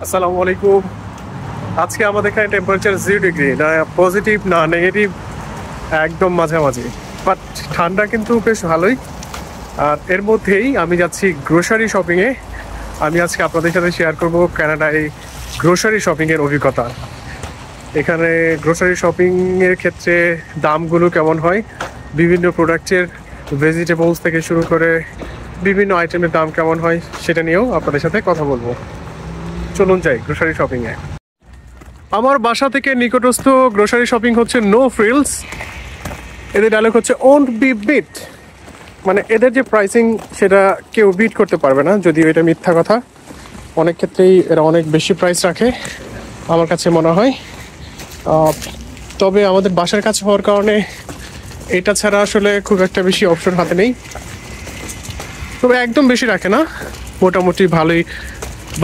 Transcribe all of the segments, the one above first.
আসসালামু আলাইকুম। আজকে আমাদের এখানে টেম্পারেচার 0 ডিগ্রি, না পজিটিভ না নেগেটিভ, একদম মাঝামাঝি। বাট ঠান্ডা কিন্তু বেশ ভালোই। আর এর মধ্যেই আমি যাচ্ছি গ্রোসারি শপিংয়ে। আমি আজকে আপনাদের সাথে শেয়ার করব কানাডায় গ্রোসারি শপিংয়ের অভিজ্ঞতা। এখানে গ্রোসারি শপিংয়ের ক্ষেত্রে দামগুলো কেমন হয়, বিভিন্ন প্রোডাক্টের ভেজিটেবলস থেকে শুরু করে বিভিন্ন আইটেমের দাম কেমন হয়, সেটা নিয়েও আপনাদের সাথে কথা বলবো। চলুন যাই গ্রোসারি শপিংয়ে। আমার বাসা থেকে নিকটস্থ গ্রোসারি শপিং হচ্ছে নো ফ্রিলস। এদের ডায়লগ হচ্ছে ওন্ট বি বিট, মানে এদের যে প্রাইসিং সেটা কেউ বিট করতে পারবে না, যদিও এটা মিথ্যা কথা। অনেক ক্ষেত্রেই এরা অনেক বেশি প্রাইস রাখে আমার কাছে মনে হয়। তবে আমাদের বাসার কাছে হওয়ার কারণে এটা ছাড়া আসলে খুব একটা বেশি অপশন হাতে নেই। তবে একদম বেশি রাখে না, মোটামুটি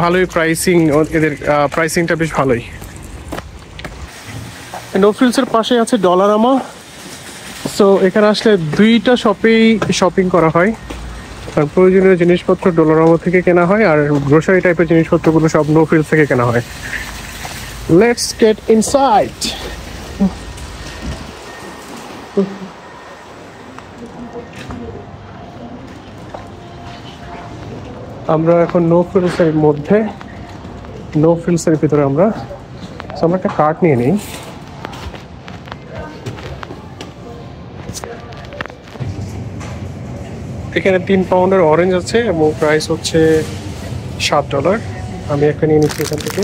ভালোই প্রাইসিং। এদের প্রাইসিংটা বেশ ভালোই। নো ফ্রিলসের পাশে আছে ডলারামা। সো এখানে আসলে দুইটা শপেই শপিং করা হয়। আর প্রয়োজনীয় জিনিসপত্র ডলারামা থেকে কেনা হয়, আর গ্রোসারি টাইপের জিনিসপত্রগুলো সব নো ফ্রিলস থেকে কেনা হয়। Let's get inside. আমরা এখন নো ফ্রিলসের মধ্যে, নো ফ্রিলসের ভিতরে আমরা একটা কার্ট নিয়ে নিই। এখানে 3 পাউন্ডের অরেঞ্জ আছে এবং প্রাইস হচ্ছে $7। আমি একটা নিয়ে নিচ্ছি এখান থেকে।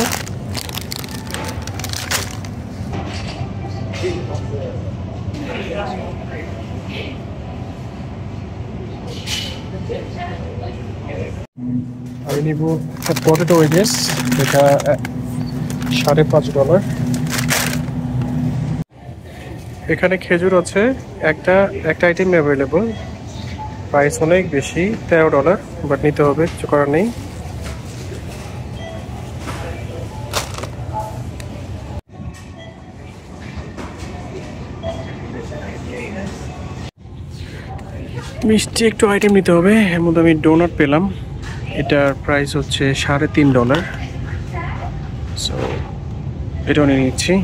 আমি নিব পটেটো ওয়েজেস, এটা $5.5। এখানে খেজুর আছে, একটা আইটেম অ্যাভেলেবল। প্রাইস অনেক বেশি, $13, বাট নিতে হবে, কিছু করার নেই। মিষ্টি একটু আইটেম নিতে হবে। এর মধ্যে আমি ডোনাট পেলাম, এটার প্রাইস হচ্ছে $3.5। সো এটাও নিয়ে নিচ্ছি।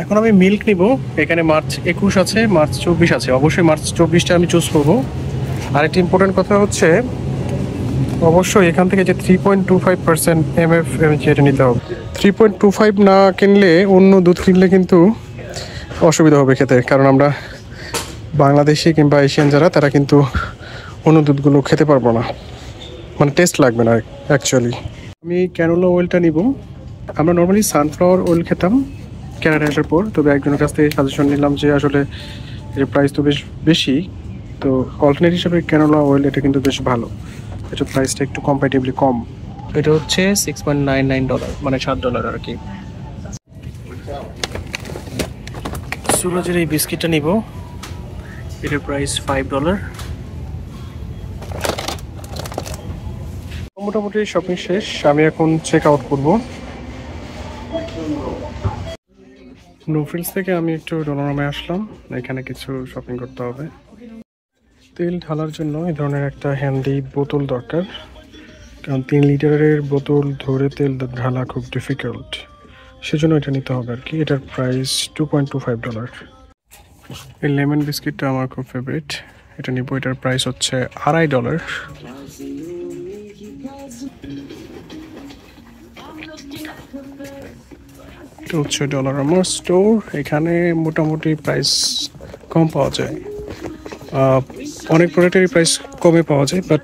এখন আমি মিল্ক নিব। এখানে মার্চ 21 আছে, মার্চ 24 আছে। অবশ্যই মার্চ 24টা আমি চুজ করবো। আরেকটি ইম্পর্টেন্ট কথা হচ্ছে, অবশ্যই এখান থেকে যে 3.25% MFMG এটা নিতে হবে। 3.25 না কিনলে অন্য দুধ কিনলে কিন্তু অসুবিধা হবে খেতে, কারণ আমরা বাংলাদেশি কিংবা এশিয়ান যারা, তারা কিন্তু অন্য দুধগুলো খেতে পারবো না, মানে টেস্ট লাগবে না অ্যাকচুয়ালি। আমি ক্যানোলা অয়েলটা নিব। আমরা নর্মালি সানফ্লাওয়ার অয়েল খেতাম কানাডা আসার পর, তবে একজনের কাছ থেকে সাজেশন নিলাম যে আসলে এর প্রাইস তো বেশ বেশি, তো অল্টারনেট হিসেবে ক্যানোলা অয়েল এটা কিন্তু বেশ ভালো। এটার প্রাইসটা একটু কম্পারেটিভলি কম। এটা হচ্ছে $6.99, মানে $7 আর কি। সুরজের এই বিস্কিটটা নিব, এটার প্রাইস $5। মোটামুটি শপিং শেষ, আমি এখন চেক আউট করবো। নো ফ্রিলস থেকে আমি একটু ডলারামে আসলাম, এখানে কিছু শপিং করতে হবে। তেল ঢালার জন্য এই ধরনের একটা হ্যান্ডি বোতল দরকার, কারণ 3 লিটারের বোতল ধরে তেল ঢালা খুব ডিফিকাল্ট, সেজন্য এটা নিতে হবে আর কি। এটার প্রাইস $2.25। এই লেমন বিস্কিটটা আমার খুব ফেভারিট, এটা নিব। এটার প্রাইস হচ্ছে $2.5। এটা হচ্ছে ডলারামা স্টোর। এখানে মোটামুটি প্রাইস কম পাওয়া যায়, অনেক প্রোডাক্টেরই প্রাইস কমে পাওয়া যায়, বাট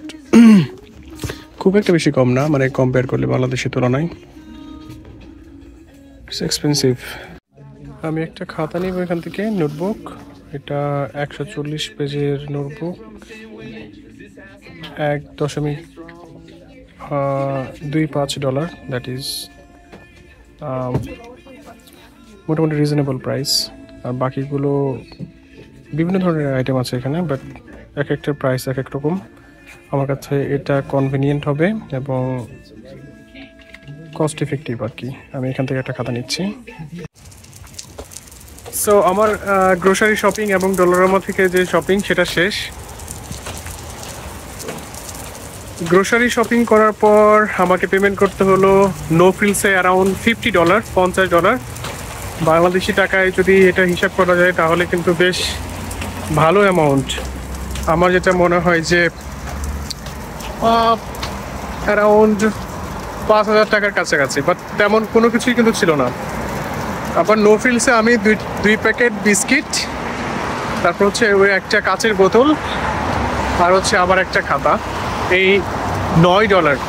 খুব একটা বেশি কম না, মানে কম্পেয়ার করলে বাংলাদেশের তুলনায় ইটস এক্সপেন্সিভ। আমি একটা খাতা নিব এখান থেকে, নোটবুক। এটা 140 পেজের নোটবুক, $1.25, দ্যাট ইজ মোটামুটি রিজনেবল প্রাইস। আর বাকিগুলো বিভিন্ন ধরনের আইটেম আছে এখানে, বাট এক একটার প্রাইস এক এক রকম। আমার কাছে এটা কনভিনিয়েন্ট হবে এবং কস্ট ইফেক্টিভ আর কি। আমি এখান থেকে একটা খাতা নিচ্ছি। সো আমার গ্রোসারি শপিং এবং ডলারামা থেকে যে শপিং সেটা শেষ। গ্রোসারি শপিং করার পর আমাকে পেমেন্ট করতে হলো নো ফ্রিলসে অ্যারাউন্ড $50, $50। বাংলাদেশি টাকায় যদি এটা হিসাব করা যায় তাহলে কিন্তু বেশ ভালো অ্যামাউন্ট। আমার যেটা মনে হয় যে অ্যারাউন্ড 5,000 টাকার কাছাকাছি, বাট তেমন কোনো কিছুই কিন্তু ছিল না। আবার নো ফ্রিলসে আমি দুই প্যাকেট বিস্কিট, তারপর হচ্ছে ওই একটা কাচের বোতল, আর হচ্ছে আবার একটা খাতা, এই $9।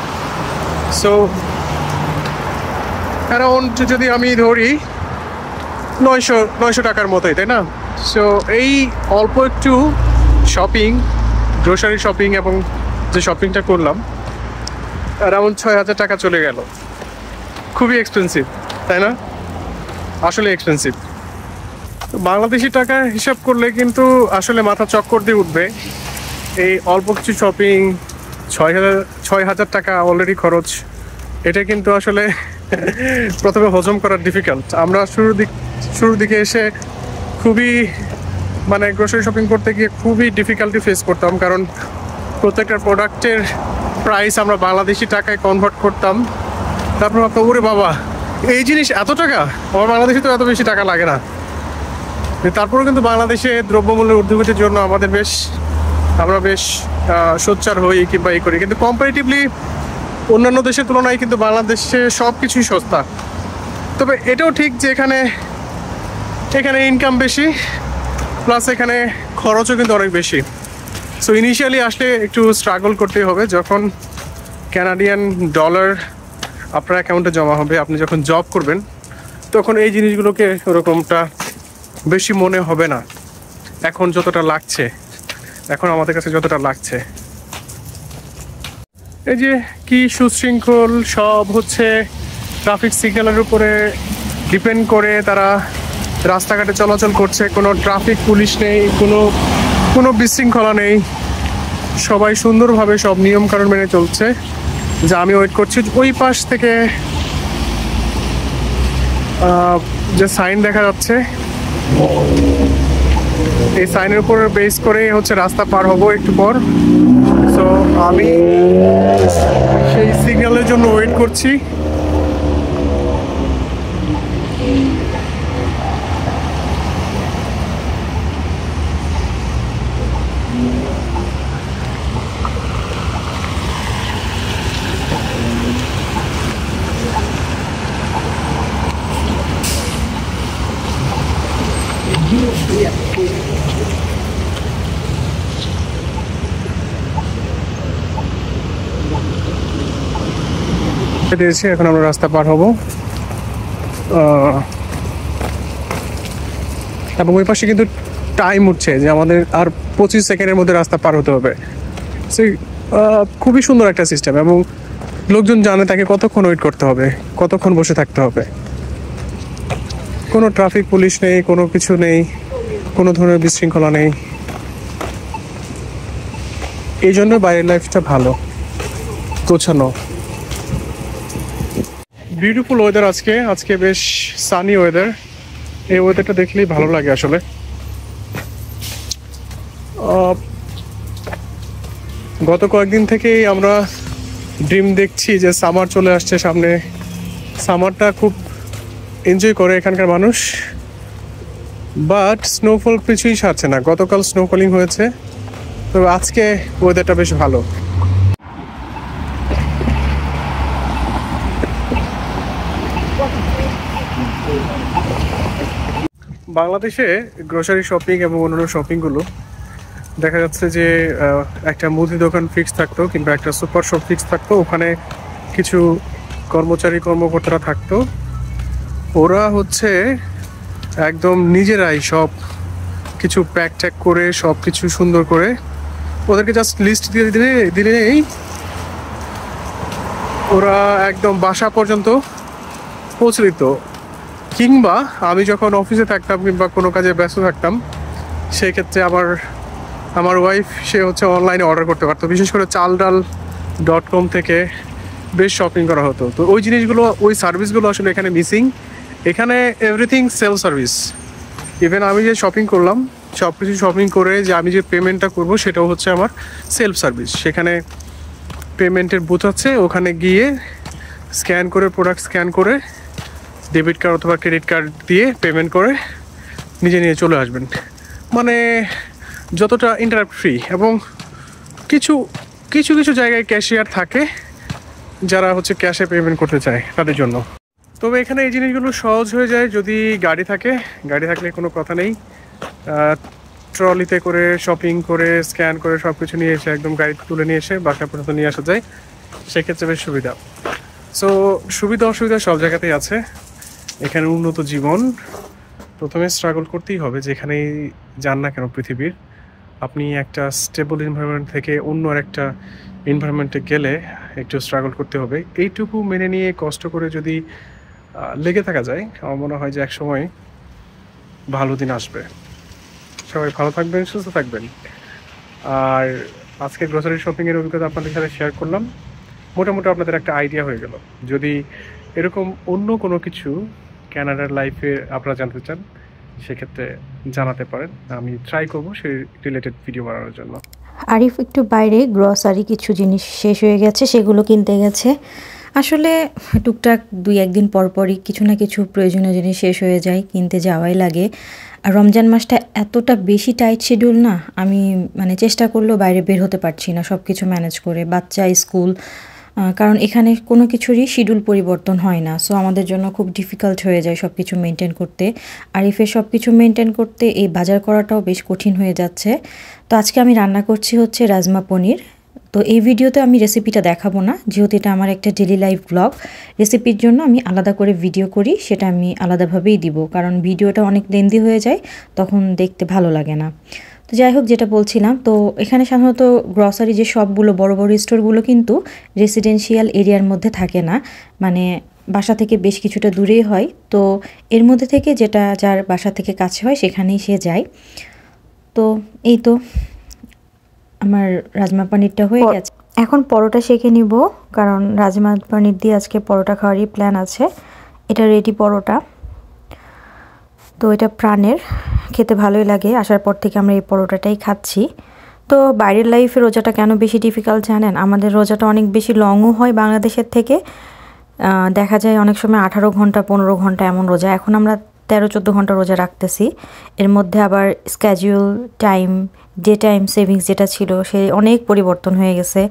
সো অ্যারাউন্ড যদি আমি ধরি 900 টাকার মতোই, তাই না? সো এই অল্প একটু শপিং, গ্রোসারি শপিং এবং যে শপিংটা করলাম অ্যারাউন্ড 6,000 টাকা চলে গেল। খুবই এক্সপেন্সিভ, তাই না? আসলে এক্সপেন্সিভ। বাংলাদেশি টাকা হিসাব করলে কিন্তু আসলে মাথা চক্কর দিয়ে উঠবে। এই অল্প কিছু শপিং, 6,000 টাকা অলরেডি খরচ, এটা কিন্তু আসলে প্রথমে হজম করা ডিফিকাল্ট। আমরা শুরুর দিকে এসে খুবই মানে গ্রোসারি শপিং করতে গিয়ে খুবই ডিফিকাল্টি ফেস করতাম, কারণ প্রত্যেকটা প্রোডাক্টের প্রাইস আমরা বাংলাদেশি টাকায় কনভার্ট করতাম। তারপর ভাবতাম, ওরে বাবা, এই জিনিস এত টাকা, আমার বাংলাদেশে তো এত বেশি টাকা লাগে না। তারপরেও কিন্তু বাংলাদেশে দ্রব্যমূল্যের ঊর্ধ্বগতির জন্য আমরা বেশ সোচ্চার হই কিংবা এই করি, কিন্তু কম্পারেটিভলি অন্যান্য দেশের তুলনায় কিন্তু বাংলাদেশে সব কিছুই সস্তা। তবে এটাও ঠিক যে এখানে ইনকাম বেশি, প্লাস এখানে খরচও কিন্তু অনেক বেশি। সো ইনিশিয়ালি আসলে একটু স্ট্রাগল করতেই হবে। যখন কানাডিয়ান ডলার আপনার অ্যাকাউন্টে জমা হবে, আপনি যখন জব করবেন, তখন এই জিনিসগুলোকে ওরকমটা বেশি মনে হবে না। এখন আমাদের কাছে যতটা লাগছে, এই যে কি সুশৃঙ্খল, সব হচ্ছে ট্রাফিক সিগন্যালের উপরে ডিপেন্ড করে তারা রাস্তাঘাটে চলাচল করছে। কোনো ট্রাফিক পুলিশ নেই, কোনো বিশৃঙ্খলা নেই, সবাই সুন্দরভাবে সব নিয়ম কানুন মেনে চলছে। যা আমি ওয়েট করছি ওই পাশ থেকে যে সাইন দেখা যাচ্ছে, এই সাইনের উপর বেস করে হচ্ছে রাস্তা পার হবো একটু পর। সো আমি সেই সিগন্যালের জন্য ওয়েট করছি। এখন আমরা রাস্তা পার হব, এবং ওই পাশে কিন্তু টাইম উঠছে যে আমাদের আর 25 সেকেন্ডের মধ্যে রাস্তা পার হতে হবে। সেই খুবই সুন্দর একটা সিস্টেম, এবং লোকজন জানে তাকে কতক্ষণ ওয়েট করতে হবে, কতক্ষণ বসে থাকতে হবে। কোনো ট্রাফিক পুলিশ নেই, কোনো কিছু নেই, কোনো ধরনের বিশৃঙ্খলা নেই। এই জন্য বাইরের লাইফটা ভালো, গোছানো। বিউটিফুল ওয়েদার আজকে বেশ সানি ওয়েদার। এই ওয়েদারটা দেখলেই ভালো লাগে আসলে। গত কয়েকদিন থেকেই আমরা ড্রিম দেখছি যে সামার চলে আসছে সামনে। সামারটা খুব এনজয় করে এখানকার মানুষ, বাট স্নোফল কিছুই ছাড়ছে না। গতকাল স্নোফলিং হয়েছে, তবে আজকে ওয়েদারটা বেশ ভালো। বাংলাদেশে গ্রোসারি শপিং এবং অন্যান্য শপিংগুলো দেখা যাচ্ছে যে একটা মুদি দোকান ফিক্স থাকতো কিংবা একটা সুপার শপ ফিক্স থাকতো, ওখানে কিছু কর্মচারী-কর্মকর্তারা থাকতো। ওরা হচ্ছে একদম নিজেরাই সব কিছু প্যাক ট্যাক করে সব কিছু সুন্দর করে ওদেরকে জাস্ট লিস্ট দিয়ে দিলেই ওরা একদম বাসা পর্যন্ত পৌঁছে দিত। কিংবা আমি যখন অফিসে থাকতাম কিংবা কোনো কাজে ব্যস্ত থাকতাম, সেই ক্ষেত্রে আমার ওয়াইফ সে হচ্ছে অনলাইনে অর্ডার করতে পারতো। বিশেষ করে চালডাল.com থেকে বেশ শপিং করা হতো। তো ওই জিনিসগুলো, ওই সার্ভিসগুলো আসলে এখানে মিসিং। এখানে এভরিথিং সেলফ সার্ভিস। ইভেন আমি যে শপিং করলাম, সব কিছু শপিং করে যে আমি যে পেমেন্টটা করবো সেটাও হচ্ছে আমার সেলফ সার্ভিস। সেখানে পেমেন্টের বুথ আছে, ওখানে গিয়ে স্ক্যান করে, প্রোডাক্ট স্ক্যান করে ডেবিট কার্ড অথবা ক্রেডিট কার্ড দিয়ে পেমেন্ট করে নিজে নিয়ে চলে আসবেন। মানে যতটা ইন্টারাপ্ট ফ্রি। এবং কিছু কিছু কিছু জায়গায় ক্যাশিয়ার থাকে যারা হচ্ছে ক্যাশে পেমেন্ট করতে চায় তাদের জন্য। তবে এখানে এই জিনিসগুলো সহজ হয়ে যায় যদি গাড়ি থাকে। গাড়ি থাকলে কোনো কথা নেই, ট্রলিতে করে শপিং করে স্ক্যান করে সব কিছু নিয়ে এসে একদম গাড়িতে তুলে নিয়ে এসে বাসা পর্যন্ত নিয়ে আসা যায়, সেক্ষেত্রে বেশ সুবিধা। সো সুবিধা অসুবিধা সব জায়গাতেই আছে। এখানে উন্নত জীবন, প্রথমে স্ট্রাগল করতেই হবে। যেখানেই যান না কেন পৃথিবীর, আপনি একটা স্টেবল এনভায়রনমেন্ট থেকে অন্য একটা এনভায়রনমেন্টে গেলে একটু স্ট্রাগল করতে হবে। এইটুকু মেনে নিয়ে কষ্ট করে যদি লেগে থাকা যায়, আমার মনে হয় যে এক সময় ভালো দিন আসবে। সবাই ভালো থাকবেন, সুস্থ থাকবেন। আর আজকে গ্রোসারি শপিংয়ের অভিজ্ঞতা আপনাদের সাথে শেয়ার করলাম। মোটামুটি আপনাদের একটা আইডিয়া হয়ে গেল। যদি এরকম অন্য কোনো কিছু ক্যানাডার লাইফে আপনারা জানতে চান, সেক্ষেত্রে জানাতে পারেন, আমি ট্রাই করবো সেই রিলেটেড ভিডিও বানানোর জন্য। আরিফ একটু বাইরে গ্রসারি কিছু জিনিস শেষ হয়ে গেছে, সেগুলো কিনতে গেছে। আসলে টুকটাক 2-1 দিন পরপরই কিছু না কিছু প্রয়োজনীয় জিনিস শেষ হয়ে যায়, কিনতে যাওয়াই লাগে। আর রমজান মাসটা এতটা বেশি টাইট শিডিউল না, আমি মানে চেষ্টা করলেও বাইরে বের হতে পারছি না সব কিছু ম্যানেজ করে, বাচ্চা স্কুল, কারণ এখানে কোনো কিছুরই শিডিউল পরিবর্তন হয় না। সো আমাদের জন্য খুব ডিফিকাল্ট হয়ে যায় সব কিছু মেনটেন করতে। আরিফের সব কিছু মেনটেন করতে এই বাজার করাটাও বেশ কঠিন হয়ে যাচ্ছে। তো আজকে আমি রান্না করছি হচ্ছে রাজমা পনির। তো এই ভিডিওতে আমি রেসিপিটা দেখাবো না, যেহেতু এটা আমার একটা ডেলি লাইফ ব্লগ। রেসিপির জন্য আমি আলাদা করে ভিডিও করি, সেটা আমি আলাদাভাবেই দিব, কারণ ভিডিওটা অনেক লেন্দি হয়ে যায়, তখন দেখতে ভালো লাগে না। তো যাই হোক, যেটা বলছিলাম, তো এখানে সাধারণত গ্রসারি যে সবগুলো বড় বড় স্টোরগুলো কিন্তু রেসিডেন্সিয়াল এরিয়ার মধ্যে থাকে না, মানে বাসা থেকে বেশ কিছুটা দূরেই হয়। তো এর মধ্যে থেকে যেটা যার বাসা থেকে কাছে হয় সেখানেই সে যায়। তো এই তো আমার রাজমা পনিরটা হয়ে গেছে। এখন পরোটা সেঁকে নিব, কারণ রাজমা পনির দিয়ে আজকে পরোটা খাওয়ারই প্ল্যান আছে। এটা রেডি পরোটা। তো এটা প্রাণের, খেতে ভালোই লাগে। আসার পর থেকে আমরা এই পরোটাটাই খাচ্ছি। তো বাইরের লাইফে রোজাটা কেন বেশি ডিফিকাল্ট জানেন? আমাদের রোজাটা অনেক বেশি লংও হয় বাংলাদেশের থেকে। দেখা যায় অনেক সময় 18 ঘন্টা 15 ঘন্টা এমন রোজা। এখন আমরা 13-14 ঘন্টা রোজা রাখতেছি। এর মধ্যে আবার schedule time, day time savings যেটা ছিল সে অনেক পরিবর্তন হয়ে গেছে।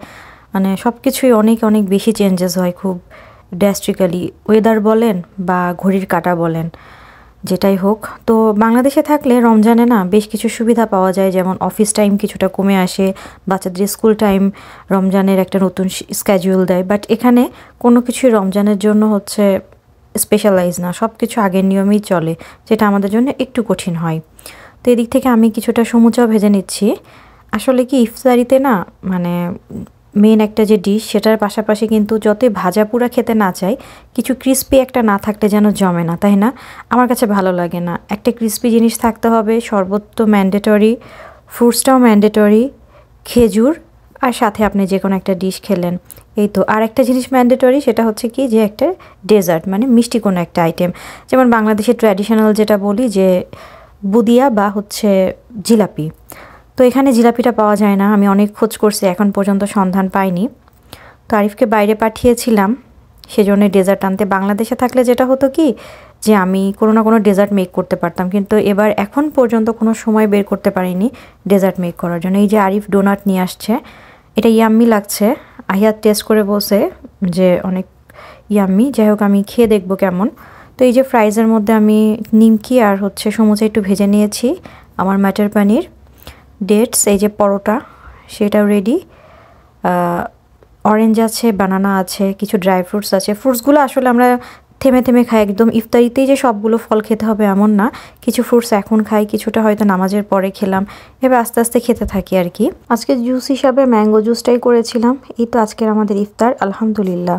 মানে সব কিছুই অনেক অনেক বেশি চেঞ্জেস হয় খুব ড্রাস্টিক্যালি। ওয়েদার বলেন বা ঘড়ির কাঁটা বলেন, যেটাই হোক। তো বাংলাদেশে থাকলে রমজানে না বেশ কিছু সুবিধা পাওয়া যায়, যেমন অফিস টাইম কিছুটা কমে আসে, বাচ্চাদের স্কুল টাইম রমজানের একটা নতুন স্ক্যাজুয়াল দেয়। বাট এখানে কোনো কিছুই রমজানের জন্য হচ্ছে স্পেশালাইজ না, সব কিছু আগের নিয়মেই চলে, যেটা আমাদের জন্য একটু কঠিন হয়। তো এদিক থেকে আমি কিছুটা সমুচাও ভেজে নিচ্ছি। আসলে কি ইফতারিতে না, মানে মেন একটা যে ডিশ, সেটার পাশাপাশি কিন্তু যতই ভাজা পুরা খেতে না চাই, কিছু ক্রিস্পি একটা না থাকলে যেন জমে না, তাই না? আমার কাছে ভালো লাগে না। একটা ক্রিস্পি জিনিস থাকতে হবে, শরবত তো ম্যান্ডেটরি, ফ্রুটসটাও ম্যান্ডেটরি, খেজুর, আর সাথে আপনি যে কোনো একটা ডিশ খেলেন। এই তো আর একটা জিনিস ম্যান্ডেটরি, সেটা হচ্ছে কি যে একটা ডেজার্ট, মানে মিষ্টি কোনো একটা আইটেম। যেমন বাংলাদেশের ট্র্যাডিশনাল যেটা বলি যে বুদিয়া বা হচ্ছে জিলাপি। তো এখানে জিলাপিটা পাওয়া যায় না, আমি অনেক খোঁজ করছি, এখন পর্যন্ত সন্ধান পাইনি। তো আরিফকে বাইরে পাঠিয়েছিলাম সেজন্য ডেজার্ট আনতে। বাংলাদেশে থাকলে যেটা হতো কি যে আমি কোনো না কোনো ডেজার্ট মেক করতে পারতাম, কিন্তু এবার এখন পর্যন্ত কোনো সময় বের করতে পারিনি ডেজার্ট মেক করার জন্য। এই যে আরিফ ডোনাট নিয়ে আসছে, এটা ইয়াম্মি লাগছে। আহিয়াত টেস্ট করে বসে যে অনেক ইয়াম্মি। যাই হোক, আমি খেয়ে দেখবো কেমন। তো এই যে ফ্রাইজের মধ্যে আমি নিমকি আর হচ্ছে সমুচা একটু ভেজে নিয়েছি, আমার মাটার পনির, ডেটস, এই যে পরোটা সেটাও রেডি, অরেঞ্জ আছে, বানানা আছে, কিছু ড্রাই ফ্রুটস আছে। ফ্রুটসগুলো আসলে আমরা থেমে থেমে খাই, একদম ইফতারিতেই যে সবগুলো ফল খেতে হবে এমন না। কিছু ফ্রুটস এখন খাই, কিছুটা হয়তো নামাজের পরে খেলাম, এবার আস্তে আস্তে খেতে থাকি আর কি। আজকে জুস হিসাবে ম্যাঙ্গো জুসটাই করেছিলাম। এই তো আজকের আমাদের ইফতার, আলহামদুলিল্লাহ।